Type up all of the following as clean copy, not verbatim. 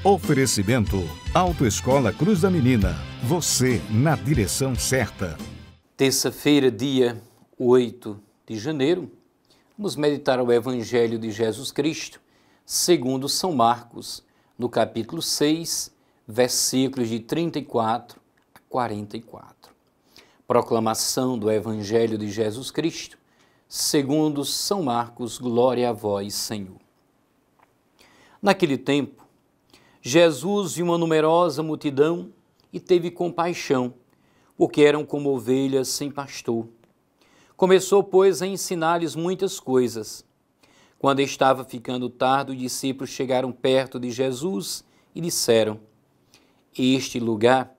Oferecimento Autoescola Cruz da Menina. Você na direção certa. Terça-feira, dia 8 de janeiro, vamos meditar o Evangelho de Jesus Cristo, segundo São Marcos, no capítulo 6, versículos de 34 a 44. Proclamação do Evangelho de Jesus Cristo, segundo São Marcos, glória a vós, Senhor. Naquele tempo, Jesus viu uma numerosa multidão e teve compaixão, porque eram como ovelhas sem pastor. Começou, pois, a ensinar-lhes muitas coisas. Quando estava ficando tarde, os discípulos chegaram perto de Jesus e disseram: Este lugar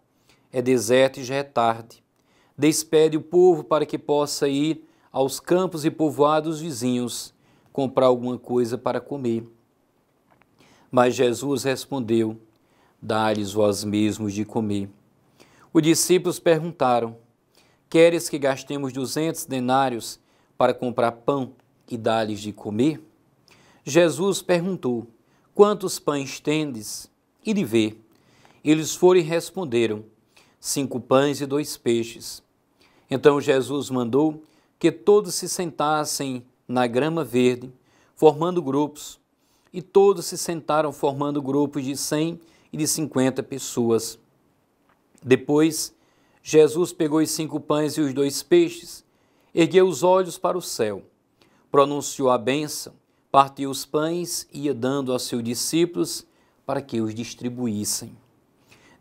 é deserto e já é tarde. Despede o povo para que possa ir aos campos e povoados vizinhos, comprar alguma coisa para comer. Mas Jesus respondeu: Dá-lhes vós mesmos de comer. Os discípulos perguntaram: Queres que gastemos 200 denários para comprar pão e dar-lhes de comer? Jesus perguntou: Quantos pães tendes? E de ver. Eles foram e responderam: 5 pães e 2 peixes. Então Jesus mandou que todos se sentassem na grama verde, formando grupos. E todos se sentaram formando grupos de 100 e de 50 pessoas. Depois, Jesus pegou os 5 pães e os 2 peixes, ergueu os olhos para o céu, pronunciou a bênção, partiu os pães e ia dando aos seus discípulos para que os distribuíssem.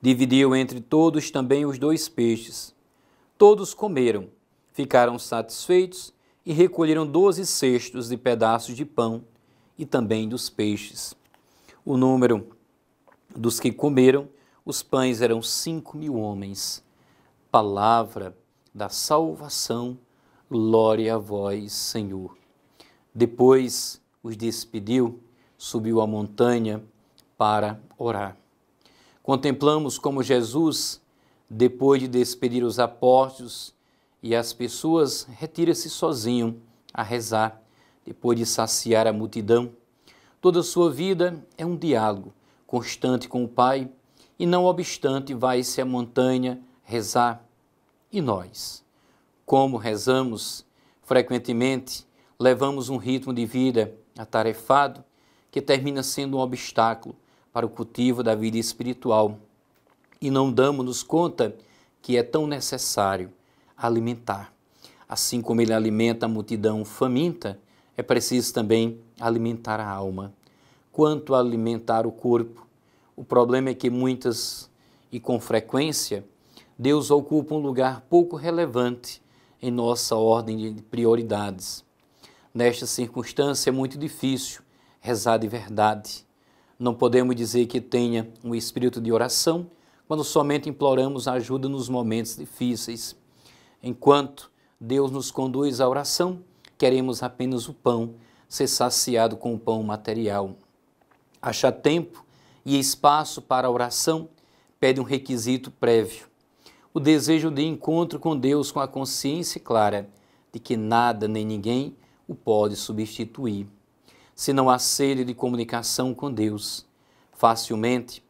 Dividiu entre todos também os 2 peixes. Todos comeram, ficaram satisfeitos e recolheram 12 cestos de pedaços de pão e também dos peixes. O número dos que comeram os pães eram 5.000 homens. Palavra da salvação, glória a vós, Senhor. Depois os despediu, subiu a montanha para orar. Contemplamos como Jesus, depois de despedir os apóstolos e as pessoas, retira-se sozinho a rezar, depois de saciar a multidão. Toda a sua vida é um diálogo constante com o Pai e, não obstante, vai-se à montanha rezar. E nós, como rezamos, frequentemente levamos um ritmo de vida atarefado que termina sendo um obstáculo para o cultivo da vida espiritual e não damos-nos conta que é tão necessário alimentar. Assim como ele alimenta a multidão faminta, é preciso também alimentar a alma. Quanto a alimentar o corpo, o problema é que muitas e com frequência Deus ocupa um lugar pouco relevante em nossa ordem de prioridades. Nesta circunstância é muito difícil rezar de verdade. Não podemos dizer que tenha um espírito de oração quando somente imploramos ajuda nos momentos difíceis. Enquanto Deus nos conduz à oração, queremos apenas o pão, ser saciado com o pão material. Achar tempo e espaço para a oração pede um requisito prévio: o desejo de encontro com Deus, com a consciência clara de que nada nem ninguém o pode substituir. Se não há sede de comunicação com Deus, facilmente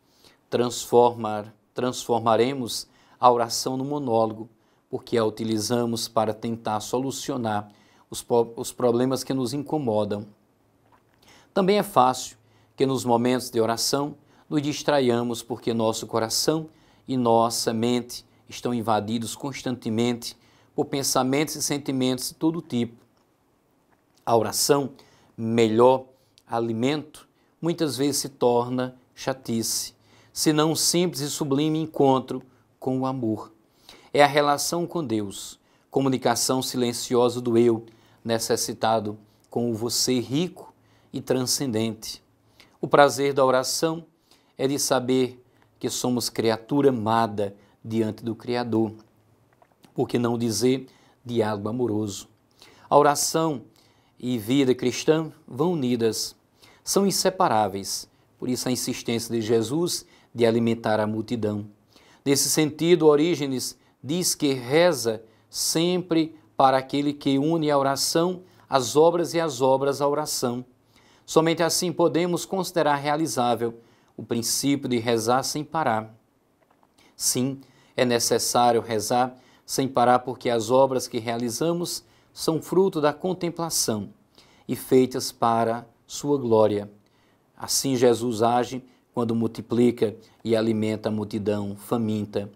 transformaremos a oração no monólogo, porque a utilizamos para tentar solucionar os problemas que nos incomodam. Também é fácil que nos momentos de oração nos distraiamos, porque nosso coração e nossa mente estão invadidos constantemente por pensamentos e sentimentos de todo tipo. A oração, melhor alimento, muitas vezes se torna chatice, se não um simples e sublime encontro com o amor. É a relação com Deus, comunicação silenciosa do eu, necessitado com o você rico e transcendente. O prazer da oração é de saber que somos criatura amada diante do Criador. Por que não dizer diálogo amoroso? A oração e vida cristã vão unidas, são inseparáveis. Por isso a insistência de Jesus de alimentar a multidão. Nesse sentido, Orígenes diz que reza sempre para aquele que une a oração às obras e as obras à oração. Somente assim podemos considerar realizável o princípio de rezar sem parar. Sim, é necessário rezar sem parar porque as obras que realizamos são fruto da contemplação e feitas para sua glória. Assim Jesus age quando multiplica e alimenta a multidão faminta.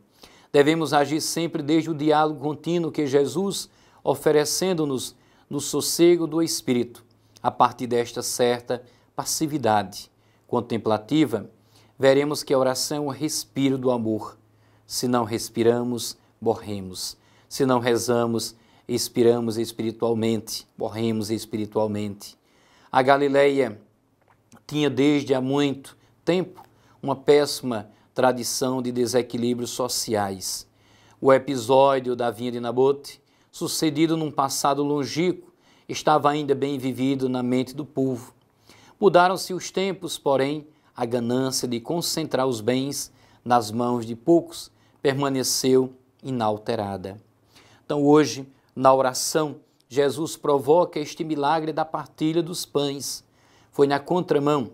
Devemos agir sempre desde o diálogo contínuo que Jesus, oferecendo-nos no sossego do Espírito, a partir desta certa passividade contemplativa, veremos que a oração é o respiro do amor. Se não respiramos, morremos. Se não rezamos, expiramos espiritualmente, morremos espiritualmente. A Galileia tinha desde há muito tempo uma péssima tradição de desequilíbrios sociais. O episódio da vinha de Nabote, sucedido num passado longínquo, estava ainda bem vivido na mente do povo. Mudaram-se os tempos, porém, a ganância de concentrar os bens nas mãos de poucos permaneceu inalterada. Então, hoje, na oração, Jesus provoca este milagre da partilha dos pães. Foi na contramão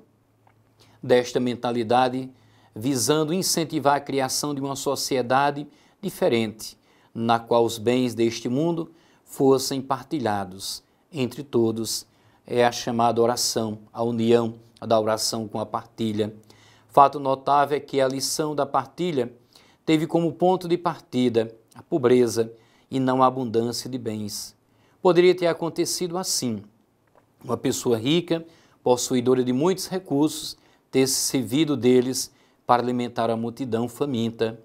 desta mentalidade, visando incentivar a criação de uma sociedade diferente, na qual os bens deste mundo fossem partilhados entre todos. É a chamada oração, a união da oração com a partilha. Fato notável é que a lição da partilha teve como ponto de partida a pobreza e não a abundância de bens. Poderia ter acontecido assim: uma pessoa rica, possuidora de muitos recursos, ter se servido deles para alimentar a multidão faminta.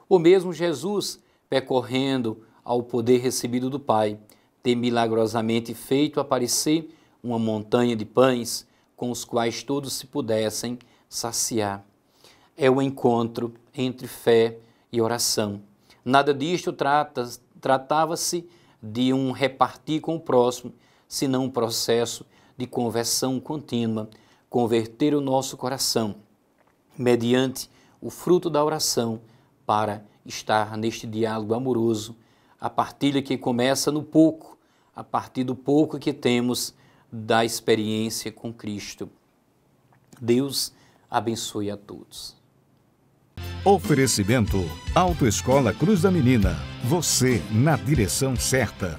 Ou mesmo Jesus, percorrendo ao poder recebido do Pai, ter milagrosamente feito aparecer uma montanha de pães com os quais todos se pudessem saciar. É o encontro entre fé e oração. Nada disto tratava-se de um repartir com o próximo, senão um processo de conversão contínua, converter o nosso coração mediante o fruto da oração para estar neste diálogo amoroso, a partilha que começa no pouco, a partir do pouco que temos da experiência com Cristo. Deus abençoe a todos. Oferecimento Autoescola Cruz da Menina. Você na direção certa.